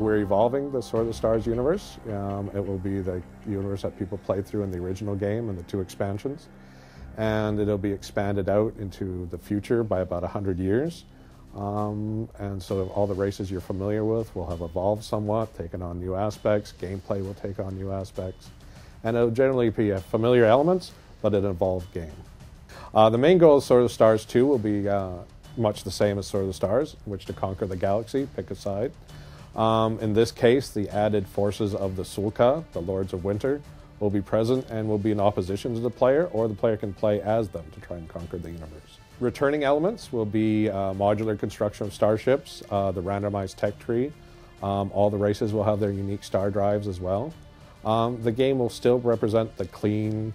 We're evolving the Sword of the Stars universe. It will be the universe that people played through in the original game and the 2 expansions. And it'll be expanded out into the future by about 100 years. And so all the races you're familiar with will have evolved somewhat, taken on new aspects. Gameplay will take on new aspects. And it'll generally be familiar elements, but an evolved game. The main goal of Sword of the Stars 2 will be much the same as Sword of the Stars, in which to conquer the galaxy, pick a side. In this case, the added forces of the Suul'ka, the Lords of Winter, will be present and will be in opposition to the player, or the player can play as them to try and conquer the universe. Returning elements will be modular construction of starships, the randomized tech tree. All the races will have their unique star drives as well. The game will still represent the clean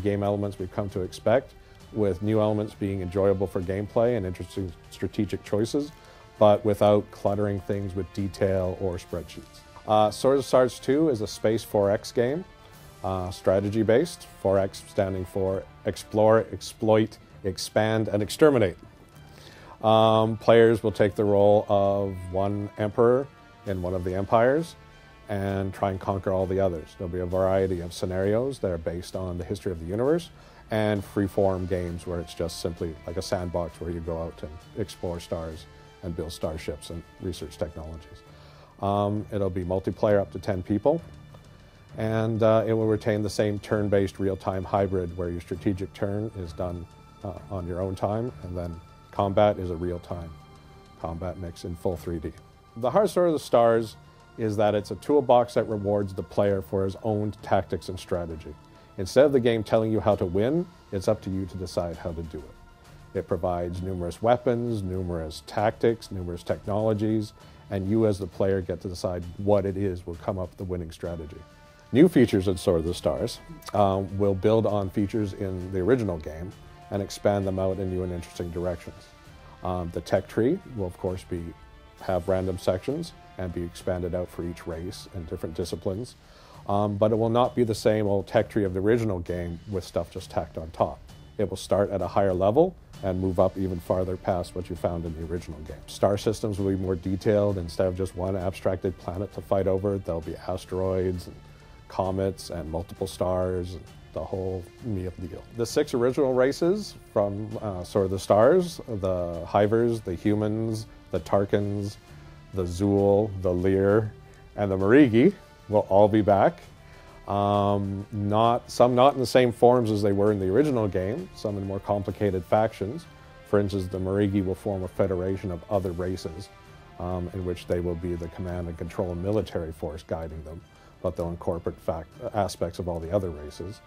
game elements we've come to expect, with new elements being enjoyable for gameplay and interesting strategic choices, but without cluttering things with detail or spreadsheets. Sword of the Stars 2 is a space 4X game, strategy-based, 4X standing for Explore, Exploit, Expand, and Exterminate. Players will take the role of one emperor in one of the empires and try and conquer all the others. There'll be a variety of scenarios that are based on the history of the universe, and free-form games where it's just simply like a sandbox where you go out and explore stars and build starships and research technologies. It'll be multiplayer up to 10 people, and it will retain the same turn-based real-time hybrid where your strategic turn is done on your own time, and then combat is a real-time combat mix in full 3D. The heart of Sword of the Stars is that it's a toolbox that rewards the player for his own tactics and strategy. Instead of the game telling you how to win, it's up to you to decide how to do it. It provides numerous weapons, numerous tactics, numerous technologies, and you as the player get to decide what it is will come up with the winning strategy. New features in Sword of the Stars will build on features in the original game and expand them out in new and interesting directions. The tech tree will of course have random sections and be expanded out for each race and different disciplines. But it will not be the same old tech tree of the original game with stuff just tacked on top. It will start at a higher level and move up even farther past what you found in the original game. Star systems will be more detailed. Instead of just one abstracted planet to fight over, there'll be asteroids and comets and multiple stars, and the whole meal deal. The 6 original races from Sword of the Stars, the Hivers, the humans, the Tarkans, the Zuul, the Liir, and the Marigi, will all be back. Some not in the same forms as they were in the original game, some in more complicated factions. For instance, the Marigi will form a federation of other races in which they will be the command and control military force guiding them, but they'll incorporate aspects of all the other races.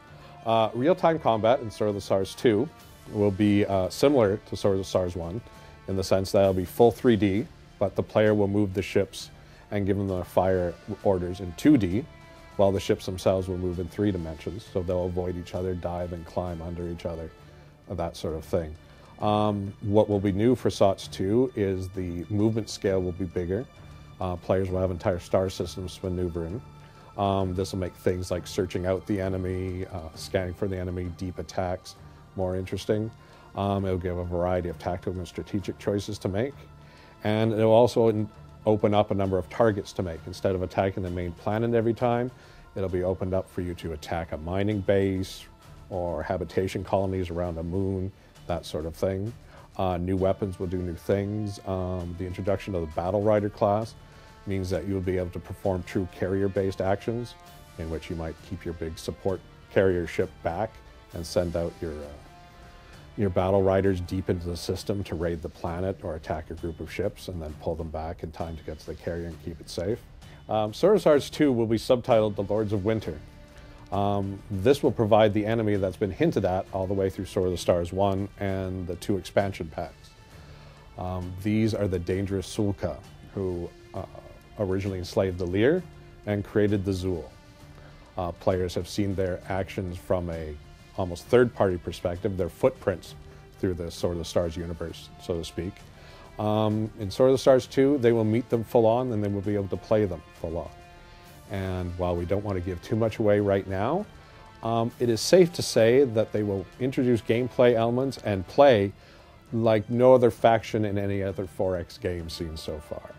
Real-time combat in Sword of the Stars 2 will be similar to Sword of the Stars 1 in the sense that it'll be full 3D, but the player will move the ships and give them their fire orders in 2D, while the ships themselves will move in 3 dimensions, so they'll avoid each other, dive and climb under each other, that sort of thing. What will be new for SotS 2 is the movement scale will be bigger. Players will have entire star systems to maneuver in. This will make things like searching out the enemy, scanning for the enemy, deep attacks more interesting. It'll give a variety of tactical and strategic choices to make. And it'll also open up a number of targets to make. Instead of attacking the main planet every time, it'll be opened up for you to attack a mining base or habitation colonies around a moon, that sort of thing. New weapons will do new things. The introduction of the Battle Rider class means that you'll be able to perform true carrier-based actions, in which you might keep your big support carrier ship back and send out your battle riders deep into the system to raid the planet or attack a group of ships and then pull them back in time to get to the carrier and keep it safe. Sword of the Stars 2 will be subtitled The Lords of Winter. This will provide the enemy that's been hinted at all the way through Sword of the Stars 1 and the 2 expansion packs. These are the dangerous Suul'ka, who originally enslaved the Liir and created the Zuul. Players have seen their actions from a almost third-party perspective, their footprints through the Sword of the Stars universe, so to speak. In Sword of the Stars 2, they will meet them full-on, and they will be able to play them full-on. And while we don't want to give too much away right now, it is safe to say that they will introduce gameplay elements and play like no other faction in any other 4X game seen so far.